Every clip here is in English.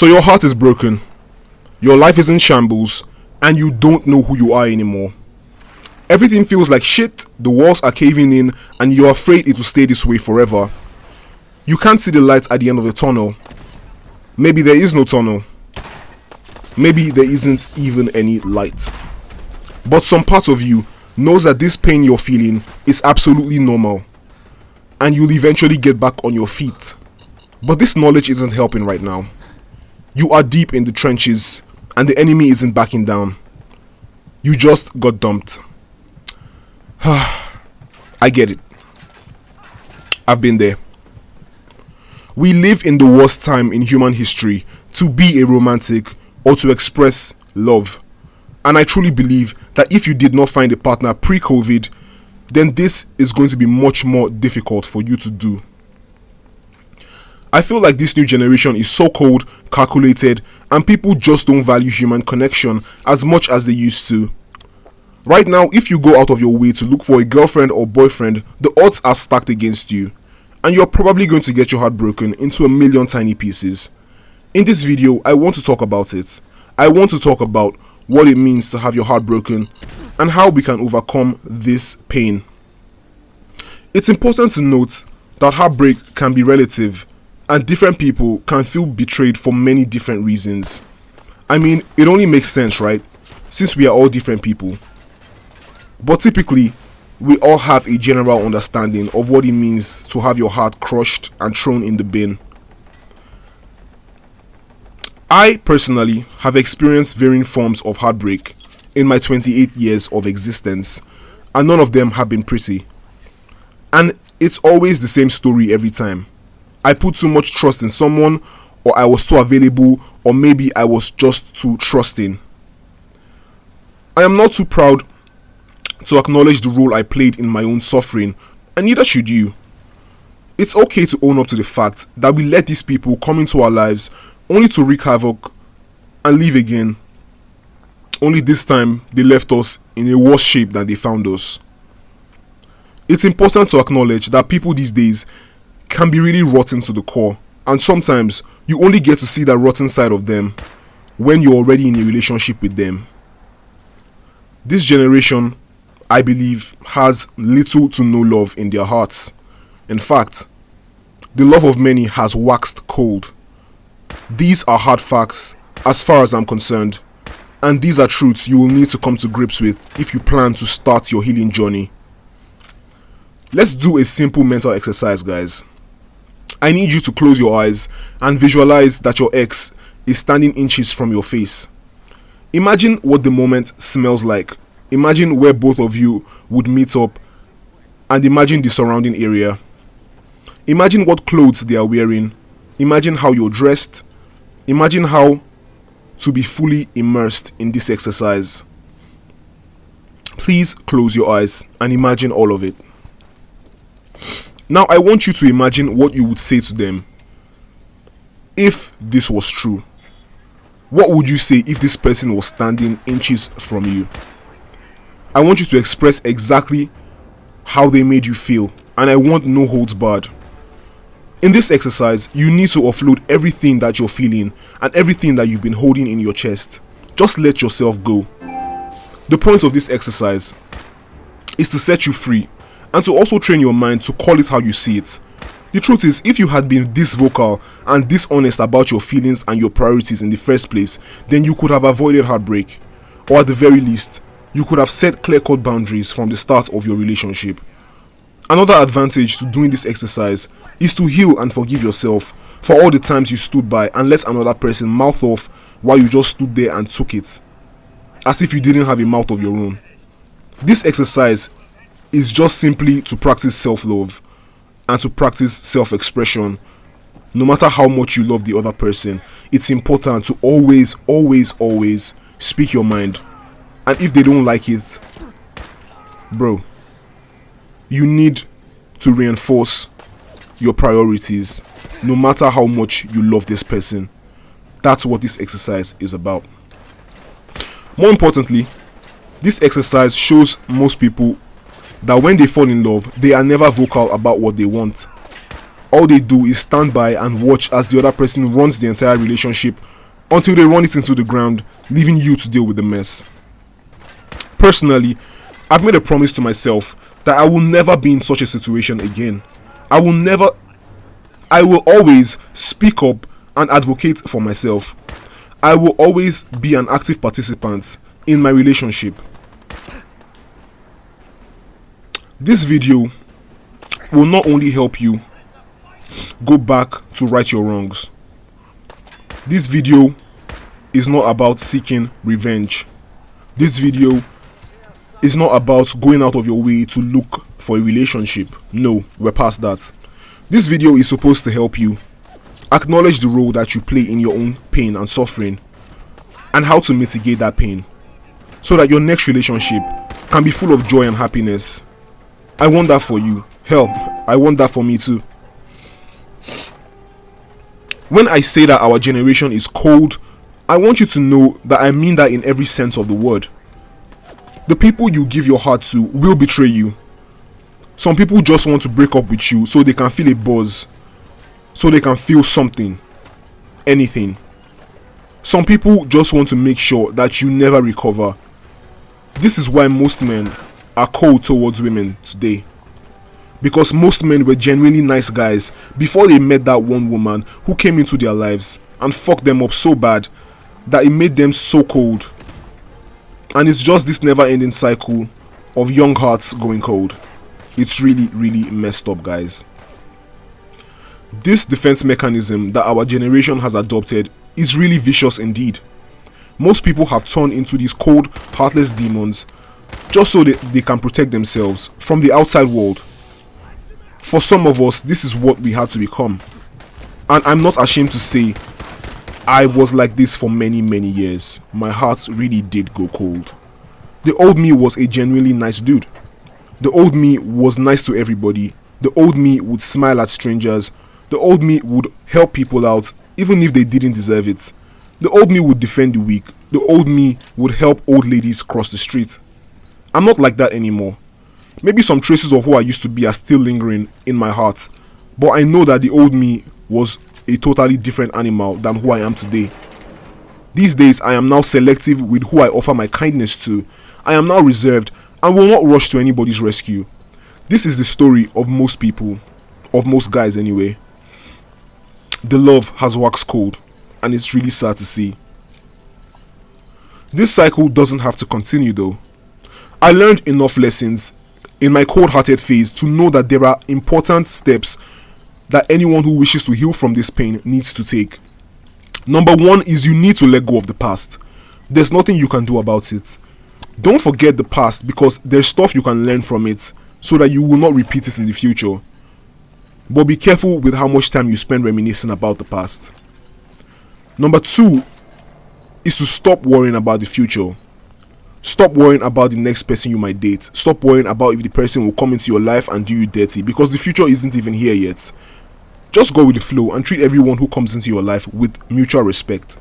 So your heart is broken, your life is in shambles, and you don't know who you are anymore. Everything feels like shit, the walls are caving in, and you're afraid it will stay this way forever. You can't see the light at the end of the tunnel. Maybe there is no tunnel. Maybe there isn't even any light. But some part of you knows that this pain you're feeling is absolutely normal, and you'll eventually get back on your feet. But this knowledge isn't helping right now. You are deep in the trenches, and the enemy isn't backing down. You just got dumped. I get it. I've been there. We live in the worst time in human history to be a romantic or to express love. And I truly believe that if you did not find a partner pre-COVID, then this is going to be much more difficult for you to do. I feel like this new generation is so cold, calculated, and people just don't value human connection as much as they used to. Right now, if you go out of your way to look for a girlfriend or boyfriend, the odds are stacked against you, and you're probably going to get your heart broken into a million tiny pieces. In this video, I want to talk about it. I want to talk about what it means to have your heart broken and how we can overcome this pain. It's important to note that heartbreak can be relative, and different people can feel betrayed for many different reasons. I mean, it only makes sense, right? Since we are all different people. But typically, we all have a general understanding of what it means to have your heart crushed and thrown in the bin. I personally have experienced varying forms of heartbreak in my 28 years of existence, and none of them have been pretty. And it's always the same story every time. I put too much trust in someone, or I was too available, or maybe I was just too trusting. I am not too proud to acknowledge the role I played in my own suffering, and neither should you. It's okay to own up to the fact that we let these people come into our lives only to wreak havoc and leave again. Only this time they left us in a worse shape than they found us. It's important to acknowledge that people these days can be really rotten to the core, and sometimes you only get to see that rotten side of them when you're already in a relationship with them. This generation, I believe, has little to no love in their hearts. In fact, the love of many has waxed cold. These are hard facts as far as I'm concerned, and these are truths you will need to come to grips with if you plan to start your healing journey. Let's do a simple mental exercise, guys. I need you to close your eyes and visualize that your ex is standing inches from your face. Imagine what the moment smells like. Imagine where both of you would meet up, and imagine the surrounding area. Imagine what clothes they are wearing. Imagine how you're dressed. Imagine how to be fully immersed in this exercise. Please close your eyes and imagine all of it. Now I want you to imagine what you would say to them if this was true. What would you say if this person was standing inches from you? I want you to express exactly how they made you feel, and I want no holds barred. In this exercise, you need to offload everything that you're feeling and everything that you've been holding in your chest. Just let yourself go. The point of this exercise is to set you free and to also train your mind to call it how you see it. The truth is, if you had been this vocal and this honest about your feelings and your priorities in the first place, then you could have avoided heartbreak, or at the very least, you could have set clear-cut boundaries from the start of your relationship. Another advantage to doing this exercise is to heal and forgive yourself for all the times you stood by and let another person mouth off while you just stood there and took it, as if you didn't have a mouth of your own. This exercise is just simply to practice self-love and to practice self-expression. No matter how much you love the other person, it's important to always speak your mind. And if they don't like it, bro, you need to reinforce your priorities no matter how much you love this person. That's what this exercise is about. More importantly, this exercise shows most people that when they fall in love, they are never vocal about what they want. All they do is stand by and watch as the other person runs the entire relationship until they run it into the ground, leaving you to deal with the mess. Personally, I've made a promise to myself that I will never be in such a situation again. I will always speak up and advocate for myself. I will always be an active participant in my relationship. This video will not only help you go back to right your wrongs. This video is not about seeking revenge. This video is not about going out of your way to look for a relationship. No, we're past that. This video is supposed to help you acknowledge the role that you play in your own pain and suffering, and how to mitigate that pain so that your next relationship can be full of joy and happiness. I want that for you. Hell, I want that for me too. When I say that our generation is cold, I want you to know that I mean that in every sense of the word. The people you give your heart to will betray you. Some people just want to break up with you so they can feel a buzz, so they can feel something, anything. Some people just want to make sure that you never recover. This is why most men are cold towards women today. Because most men were genuinely nice guys before they met that one woman who came into their lives and fucked them up so bad that it made them so cold. And it's just this never-ending cycle of young hearts going cold. It's really, really messed up, guys. This defense mechanism that our generation has adopted is really vicious indeed. Most people have turned into these cold, heartless demons just so they can protect themselves from the outside world. For some of us, this is what we had to become. And I'm not ashamed to say I was like this for many, many years. My heart really did go cold. The old me was a genuinely nice dude. The old me was nice to everybody. The old me would smile at strangers. The old me would help people out even if they didn't deserve it. The old me would defend the weak. The old me would help old ladies cross the street. I'm not like that anymore. Maybe some traces of who I used to be are still lingering in my heart, but I know that the old me was a totally different animal than who I am today. These days, I am now selective with who I offer my kindness to. I am now reserved and will not rush to anybody's rescue. This is the story of most people, of most guys anyway. The love has waxed cold, and it's really sad to see. This cycle doesn't have to continue though. I learned enough lessons in my cold-hearted phase to know that there are important steps that anyone who wishes to heal from this pain needs to take. Number one is you need to let go of the past. There's nothing you can do about it. Don't forget the past because there's stuff you can learn from it so that you will not repeat it in the future. But be careful with how much time you spend reminiscing about the past. Number two is to stop worrying about the future. Stop worrying about the next person you might date. Stop worrying about if the person will come into your life and do you dirty because the future isn't even here yet. Just go with the flow and treat everyone who comes into your life with mutual respect.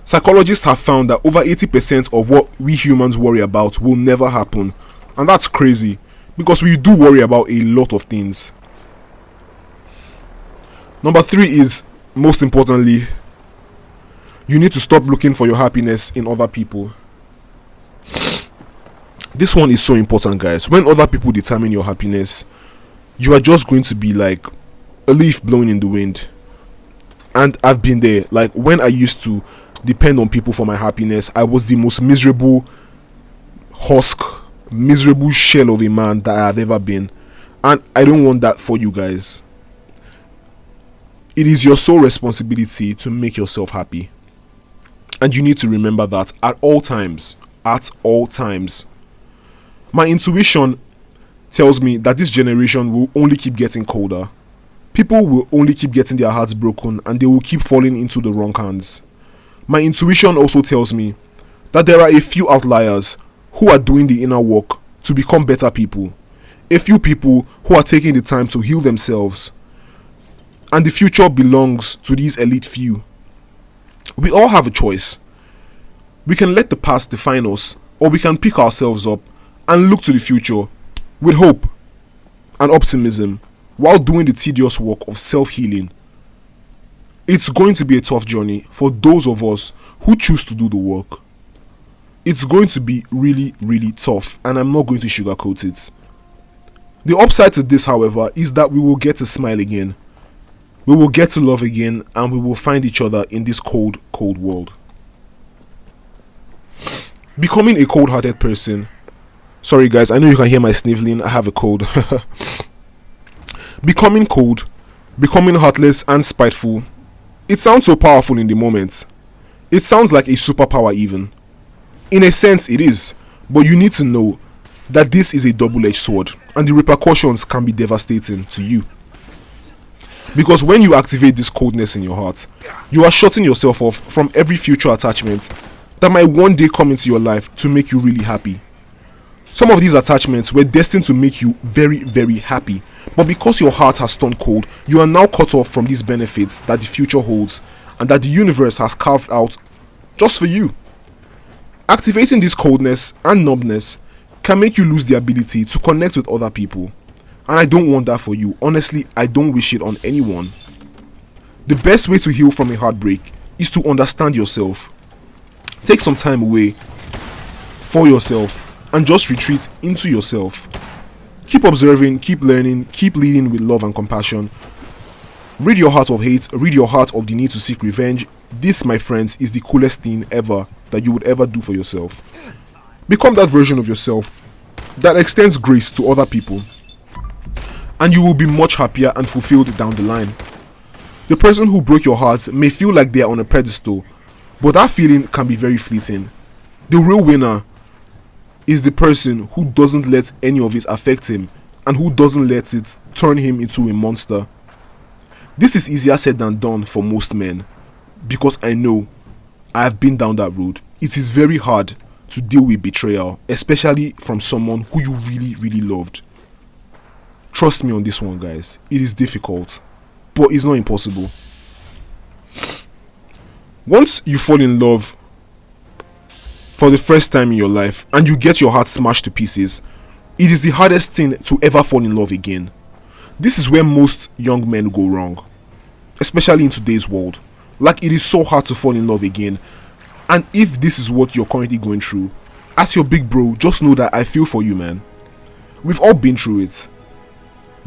Psychologists have found that over 80% of what we humans worry about will never happen. And that's crazy because we do worry about a lot of things. Number three is, most importantly, you need to stop looking for your happiness in other people. This one is so important, guys. When other people determine your happiness, you are just going to be like a leaf blowing in the wind. And I've been there. Like when I used to depend on people for my happiness, I was the most miserable husk, miserable shell of a man that I have ever been. And I don't want that for you guys. It is your sole responsibility to make yourself happy. And you need to remember that at all times. At all times. My intuition tells me that this generation will only keep getting colder. People will only keep getting their hearts broken and they will keep falling into the wrong hands. My intuition also tells me that there are a few outliers who are doing the inner work to become better people. A few people who are taking the time to heal themselves. And the future belongs to these elite few. We all have a choice. We can let the past define us, or we can pick ourselves up and look to the future with hope and optimism, while doing the tedious work of self-healing. It's going to be a tough journey for those of us who choose to do the work. It's going to be really, really tough, and I'm not going to sugarcoat it. The upside to this, however, is that we will get to smile again. We will get to love again, and we will find each other in this cold, cold world. Becoming a cold-hearted person. Sorry guys, I know you can hear my sniveling. I have a cold. Becoming cold, becoming heartless and spiteful. It sounds so powerful in the moment. It sounds like a superpower even. In a sense it is, but you need to know that this is a double-edged sword, and the repercussions can be devastating to you. Because when you activate this coldness in your heart, you are shutting yourself off from every future attachment that might one day come into your life to make you really happy. Some of these attachments were destined to make you very, very happy, but because your heart has turned cold, you are now cut off from these benefits that the future holds and that the universe has carved out just for you. Activating this coldness and numbness can make you lose the ability to connect with other people, and I don't want that for you. Honestly, I don't wish it on anyone. The best way to heal from a heartbreak is to understand yourself. Take some time away for yourself and just retreat into yourself. Keep observing, keep learning, keep leading with love and compassion. Rid your heart of hate, rid your heart of the need to seek revenge. This, my friends, is the coolest thing ever that you would ever do for yourself. Become that version of yourself that extends grace to other people, and you will be much happier and fulfilled down the line. The person who broke your heart may feel like they are on a pedestal, but that feeling can be very fleeting. The real winner is the person who doesn't let any of it affect him and who doesn't let it turn him into a monster. This is easier said than done for most men, because I know I have been down that road. It is very hard to deal with betrayal, especially from someone who you really, really loved. Trust me on this one, guys. It is difficult, but it's not impossible. Once you fall in love for the first time in your life and you get your heart smashed to pieces, it is the hardest thing to ever fall in love again. This is where most young men go wrong, especially in today's world. Like, it is so hard to fall in love again. And if this is what you're currently going through, as your big bro, just know that I feel for you, man. We've all been through it.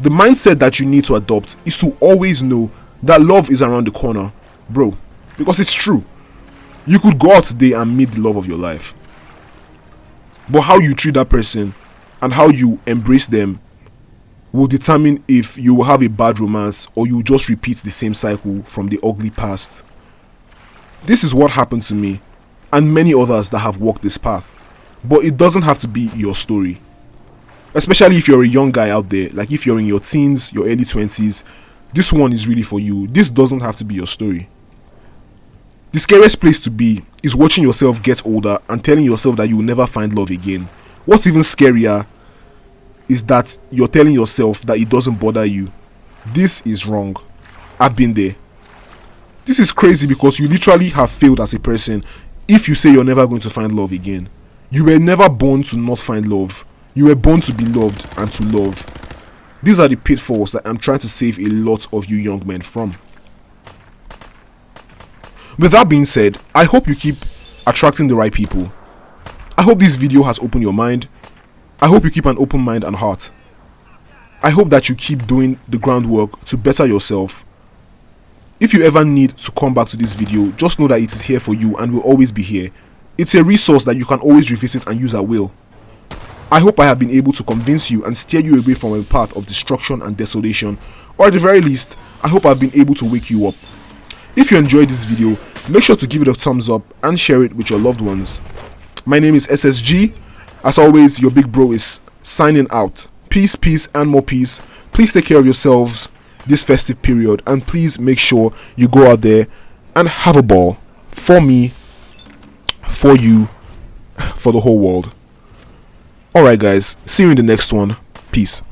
The mindset that you need to adopt is to always know that love is around the corner, bro, because it's true. You could go out today and meet the love of your life, but how you treat that person and how you embrace them will determine if you will have a bad romance or you will just repeat the same cycle from the ugly past. This is what happened to me and many others that have walked this path, but it doesn't have to be your story. Especially if you're a young guy out there, like if you're in your teens, your early 20s, this one is really for you. This doesn't have to be your story. The scariest place to be is watching yourself get older and telling yourself that you will never find love again. What's even scarier is that you're telling yourself that it doesn't bother you. This is wrong. I've been there. This is crazy because you literally have failed as a person if you say you're never going to find love again. You were never born to not find love. You were born to be loved and to love. These are the pitfalls that I'm trying to save a lot of you young men from. With that being said, I hope you keep attracting the right people. I hope this video has opened your mind. I hope you keep an open mind and heart. I hope that you keep doing the groundwork to better yourself. If you ever need to come back to this video, just know that it is here for you and will always be here. It's a resource that you can always revisit and use at will. I hope I have been able to convince you and steer you away from a path of destruction and desolation, or at the very least, I hope I've been able to wake you up. If you enjoyed this video, make sure to give it a thumbs up and share it with your loved ones. My name is SSG. As always, your big bro is signing out. Peace, peace, and more peace. Please take care of yourselves this festive period, and please make sure you go out there and have a ball. For me, for you, for the whole world. Alright guys, see you in the next one. Peace.